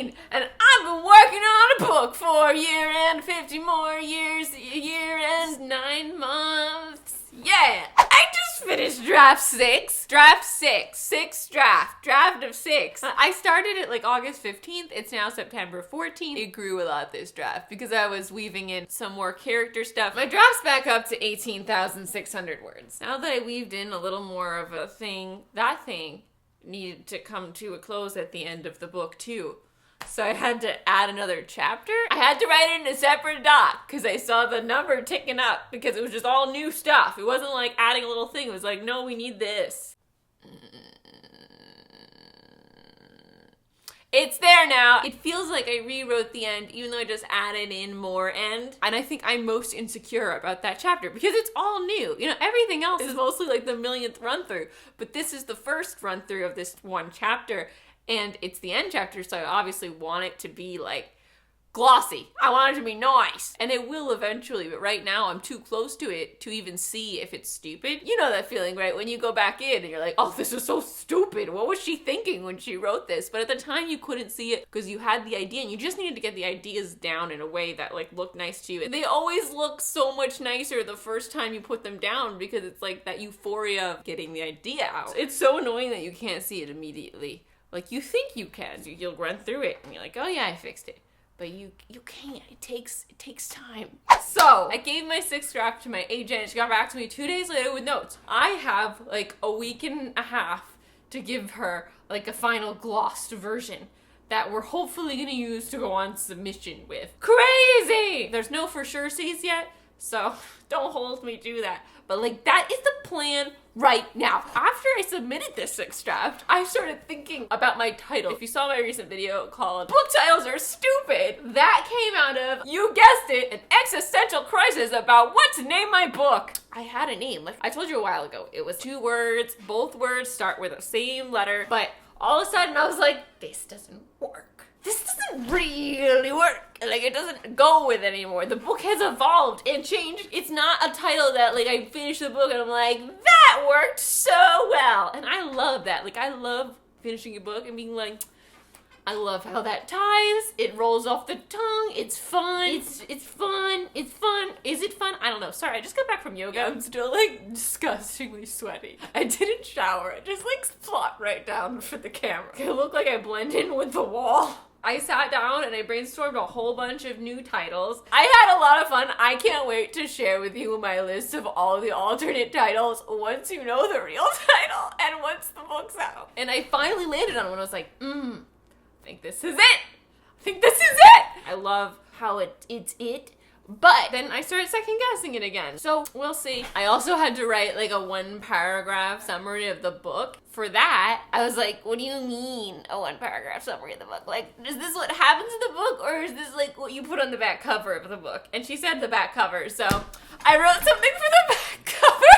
14, and I've been working on a book for a year and 50 more years, a year and 9 months. Yeah! I just finished draft 6. Draft 6. Sixth draft. Draft of 6. I started it like August 15th. It's now September 14th. It grew a lot this draft because I was weaving in some more character stuff. My draft's back up to 18,600 words. Now that I weaved in a little more of a thing, that thing needed to come to a close at the end of the book too. So I had to add another chapter. I had to write it in a separate doc because I saw the number ticking up because it was just all new stuff. It wasn't like adding a little thing. It was like, no, we need this. It's there now. It feels like I rewrote the end even though I just added in more end. And I think I'm most insecure about that chapter because it's all new. You know, everything else is mostly like the millionth run through. But this is the first run through of this one chapter. And it's the end chapter, so I obviously want it to be like glossy. I want it to be nice. And it will eventually, but right now I'm too close to it to even see if it's stupid. You know that feeling, right? When you go back in and you're like, oh, this is so stupid. What was she thinking when she wrote this? But at the time you couldn't see it because you had the idea and you just needed to get the ideas down in a way that like looked nice to you. And they always look so much nicer the first time you put them down because it's like that euphoria of getting the idea out. It's so annoying that you can't see it immediately. Like, you think you can. You'll run through it, and you're like, oh yeah, I fixed it. But you can't. It takes time. So, I gave my 6th draft to my agent. She got back to me 2 days later with notes. I have, like, a week and a half to give her, like, a final glossed version that we're hopefully gonna use to go on submission with. Crazy! There's no for sure C's yet, so don't hold me to that. But, like, that is the plan right now. After I submitted this 6th draft, I started thinking about my title. If you saw my recent video called Book Titles Are Stupid, that came out of, you guessed it, an existential crisis about what to name my book. I had a name. Like I told you a while ago, it was 2 words. Both words start with the same letter, but all of a sudden I was like, this doesn't work. This doesn't really work. Like, it doesn't go with it anymore. The book has evolved and changed. It's not a title that, like, I finish the book and I'm like, that worked so well. And I love that. Like, I love finishing a book and being like, I love how that ties. It rolls off the tongue. It's fun. It's fun. It's fun. Is it fun? I don't know. Sorry, I just got back from yoga. I'm still, like, disgustingly sweaty. I didn't shower. I just, like, flopped right down for the camera. I look like I blend in with the wall. I sat down and I brainstormed a whole bunch of new titles. I had a lot of fun. I can't wait to share with you my list of all the alternate titles once you know the real title and once the book's out. And I finally landed on one. I was like, I think this is it. I think this is it. I love how it's it. But then I started second guessing it again. So we'll see. I also had to write like a 1-paragraph summary of the book. For that, I was like, what do you mean a 1-paragraph summary of the book? Like, is this what happens in the book or is this like what you put on the back cover of the book? And she said the back cover, so I wrote something for the back cover.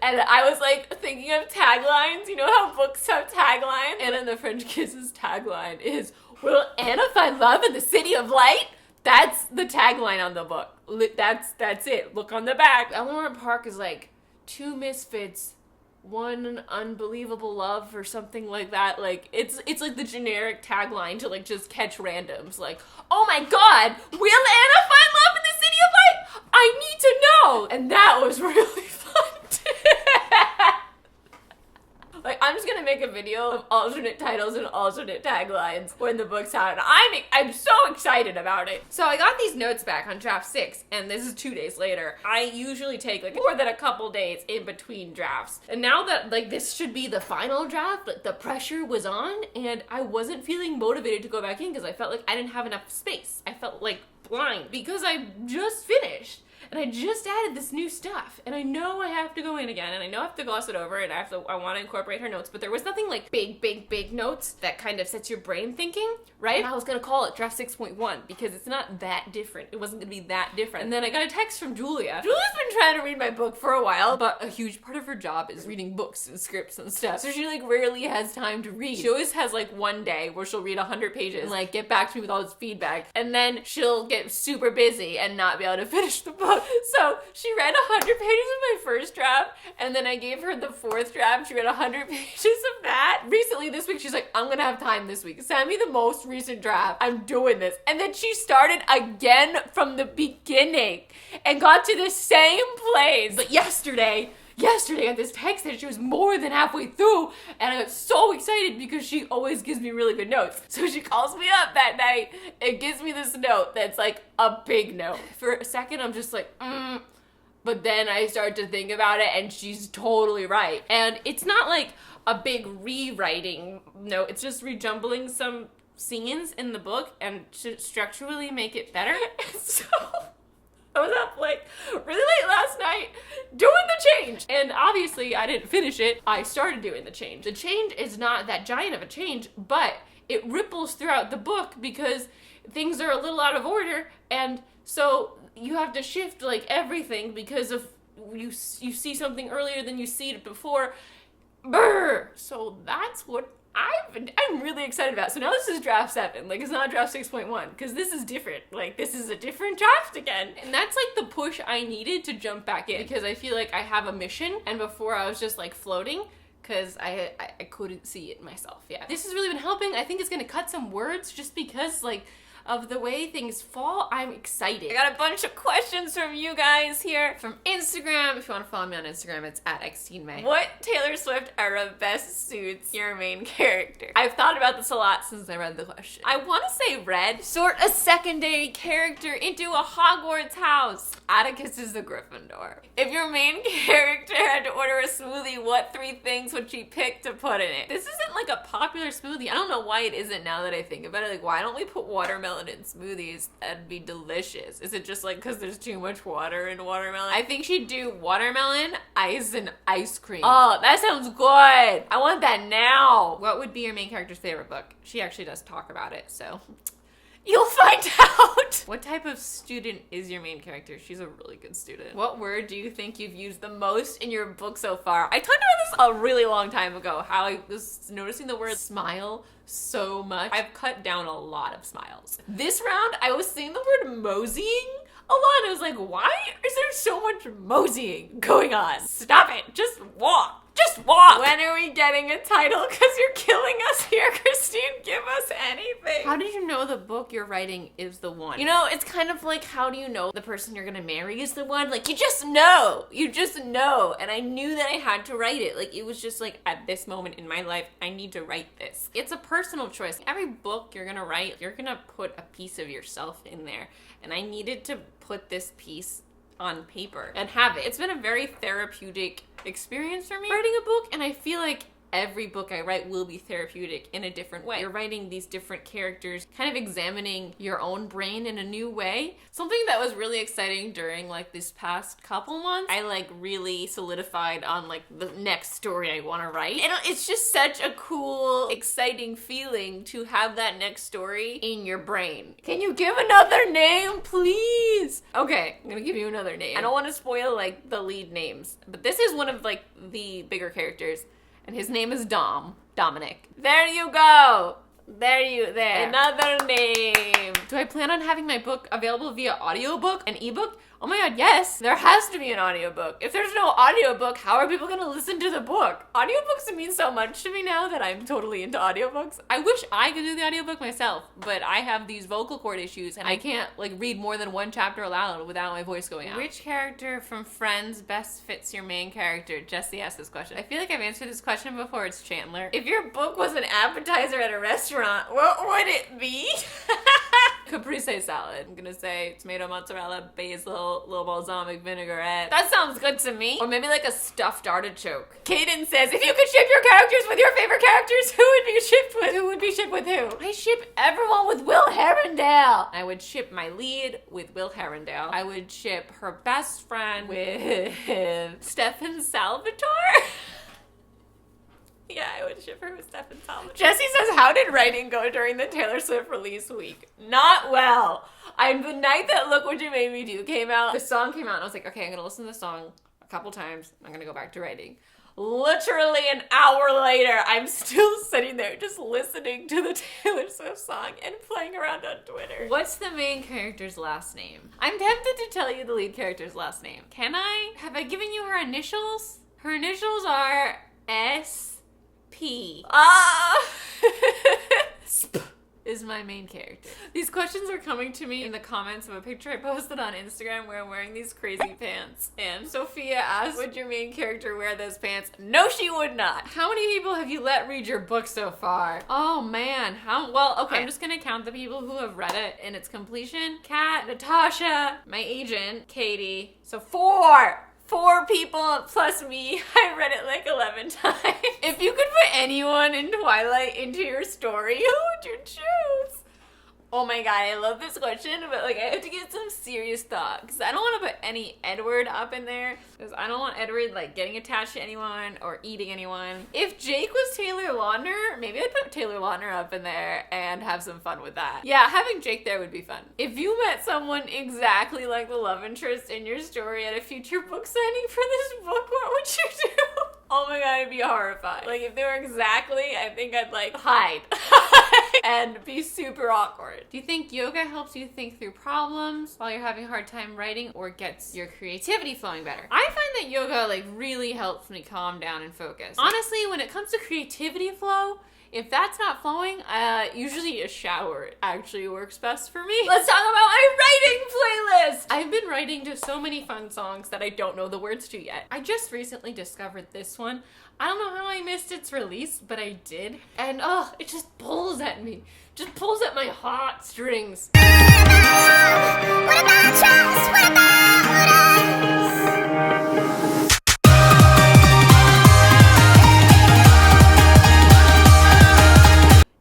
And I was like thinking of taglines. You know how books have taglines? Anna and the French Kiss's tagline is, will Anna find love in the city of light? That's the tagline on the book. That's it. Look on the back. Eleanor Park is like 2 misfits, 1 unbelievable love or something like that. Like it's like the generic tagline to like just catch randoms. Like, oh my god, will Anna find love in the city of light? I need to know. And that was really fun too. Like, I'm just gonna make a video of alternate titles and alternate taglines when the book's out, and I'm so excited about it. So I got these notes back on draft 6, and this is 2 days later. I usually take like more than a couple days in between drafts. And now that like this should be the final draft, like the pressure was on, and I wasn't feeling motivated to go back in because I felt like I didn't have enough space. I felt like blind because I just finished. And I just added this new stuff, and I know I have to go in again, and I know I have to gloss it over, and I want to incorporate her notes, but there was nothing like big notes that kind of sets your brain thinking, right? And I was gonna call it draft 6.1 because it's not that different. It wasn't gonna be that different. And then I got a text from Julia. Julia's been trying to read my book for a while, but a huge part of her job is reading books and scripts and stuff. So she like rarely has time to read. She always has like one day where she'll read 100 pages and like get back to me with all this feedback, and then she'll get super busy and not be able to finish the book. book. So she read 100 pages of my first draft, and then I gave her the fourth draft. She read 100 pages of that. Recently this week, she's like, I'm gonna have time this week. Send me the most recent draft. I'm doing this. And then she started again from the beginning and got to the same place. But yesterday, I got this text that she was more than halfway through, and I got so excited because she always gives me really good notes. So she calls me up that night and gives me this note that's like a big note. For a second, I'm just like, But then I start to think about it, and she's totally right. And it's not like a big rewriting note. It's just rejumbling some scenes in the book and to structurally make it better. So I was up like really late last night doing the change. And obviously I didn't finish it. I started doing the change. The change is not that giant of a change, but it ripples throughout the book because things are a little out of order. And so you have to shift like everything because of you see something earlier than you see it before. Brr. So that's what I'm really excited about. So now this is draft 7. Like, it's not draft 6.1 because this is different. Like, this is a different draft again. And that's like the push I needed to jump back in because I feel like I have a mission, and before I was just like floating because I couldn't see it myself. Yeah. This has really been helping. I think it's gonna cut some words just because like of the way things fall. I'm excited. I got a bunch of questions from you guys here from Instagram. If you want to follow me on Instagram, it's @XteenMay. What Taylor Swift era best suits your main character? I've thought about this a lot since I read the question. I want to say red. Sort a secondary character into a Hogwarts house. Atticus is the Gryffindor. If your main character had to order a smoothie, what 3 things would she pick to put in it? This isn't like a popular smoothie. I don't know why it isn't now that I think about it. Like, why don't we put watermelon in smoothies? That'd be delicious. Is it just like because there's too much water in watermelon? I think she'd do watermelon, ice, and ice cream. Oh, that sounds good. I want that now. What would be your main character's favorite book? She actually does talk about it, so you'll find out. What type of student is your main character? She's a really good student. What word do you think you've used the most in your book so far? I talked about this a really long time ago, how I was noticing the word smile so much. I've cut down a lot of smiles. This round, I was seeing the word moseying a lot. I was like, why is there so much moseying going on? Stop it. Just walk. Just walk. When are we getting a title? Because you're killing us here, Christine. Give us anything. How did you know the book you're writing is the one? You know, it's kind of like, how do you know the person you're gonna marry is the one? Like, you just know. You just know. And I knew that I had to write it. Like, it was just like, at this moment in my life, I need to write this. It's a personal choice. Every book you're gonna write, you're gonna put a piece of yourself in there. And I needed to put this piece on paper and have it. It's been a very therapeutic experience for me writing a book, and I feel like every book I write will be therapeutic in a different way. You're writing these different characters, kind of examining your own brain in a new way. Something that was really exciting during like this past couple months, I like really solidified on like the next story I want to write. And it's just such a cool, exciting feeling to have that next story in your brain. Can you give another name, please? Okay, I'm gonna give you another name. I don't want to spoil like the lead names, but this is one of like the bigger characters. And his name is Dominic. There you go. There. Another name. Do I plan on having my book available via audiobook and ebook? Oh my god, yes. There has to be an audiobook. If there's no audiobook, how are people gonna listen to the book? Audiobooks mean so much to me now that I'm totally into audiobooks. I wish I could do the audiobook myself, but I have these vocal cord issues and I can't like read more than 1 chapter aloud without my voice going out. Which character from Friends best fits your main character? Jesse asked this question. I feel like I've answered this question before. It's Chandler. If your book was an appetizer at a restaurant, what would it be? Caprese salad. I'm gonna say tomato, mozzarella, basil, little balsamic vinaigrette. That sounds good to me. Or maybe like a stuffed artichoke. Kaden says, if you could ship your characters with your favorite characters, who would be shipped with? Who would be shipped with who? I ship everyone with Will Herondale. I would ship my lead with Will Herondale. I would ship her best friend with Stefan Salvatore. Yeah, I would ship her with Stefan Salvatore. Jesse says, how did writing go during the Taylor Swift release week? Not well. The night that Look What You Made Me Do came out, the song came out, and I was like, okay, I'm gonna listen to the song a couple times. I'm gonna go back to writing. Literally an hour later, I'm still sitting there just listening to the Taylor Swift song and playing around on Twitter. What's the main character's last name? I'm tempted to tell you the lead character's last name. Can I? Have I given you her initials? Her initials are S.P. Sp is my main character. These questions are coming to me in the comments of a picture I posted on Instagram where I'm wearing these crazy pants. And Sophia asked, would your main character wear those pants? No, she would not. How many people have you let read your book so far? Oh man, well, okay. I'm just gonna count the people who have read it in its completion. Kat, Natasha, my agent, Katie. So 4 people plus me. I read it like 11 times. If you could put anyone in Twilight into your story, who would you choose? Oh my god, I love this question, but like I have to get some serious thought because I don't want to put any Edward up in there because I don't want Edward like getting attached to anyone or eating anyone. If Jake was Taylor Lautner, maybe I'd put Taylor Lautner up in there and have some fun with that. Yeah, having Jake there would be fun. If you met someone exactly like the love interest in your story at a future book signing for this book, what would you do? Oh my god, I'd be horrified. Like, if they were exactly, I think I'd, like, hide. And be super awkward. Do you think yoga helps you think through problems while you're having a hard time writing or gets your creativity flowing better? I find that yoga, like, really helps me calm down and focus. Honestly, when it comes to creativity flow, if that's not flowing, usually a shower actually works best for me. Let's talk about my writing playlist! I've been writing to so many fun songs that I don't know the words to yet. I just recently discovered this one. I don't know how I missed its release, but I did. And it just pulls at me. Just pulls at my heartstrings. What about trust? What about us?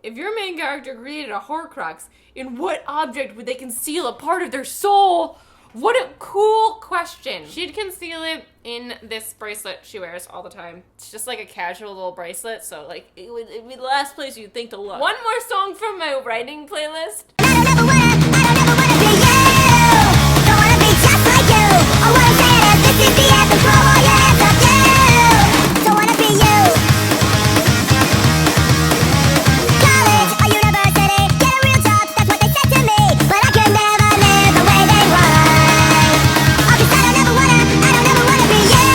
If your main character created a Horcrux, in what object would they conceal a part of their soul? What a cool question. She'd conceal it in this bracelet she wears all the time. It's just like a casual little bracelet, so like it'd be the last place you'd think to look. One more song from my writing playlist. I don't ever wanna be you. Don't wanna be just like you. All I'm saying is this is the anthem, throw all your hands up, you. Don't wanna be you. College or university, get a real job, that's what they said to me. But I could never live the way they want. I don't ever wanna be you.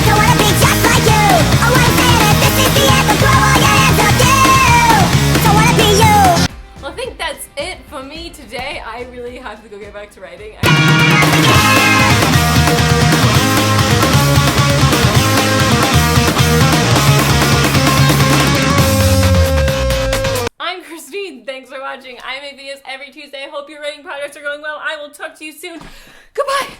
Don't wanna be just like you. All I'm saying is this is the anthem, throw all your hands up, you. Don't wanna be you. Well, I think that's it for me today. I really have to go get back to writing. I'm Christine. Thanks for watching. I make videos every Tuesday. I hope your writing projects are going well. I will talk to you soon. Goodbye.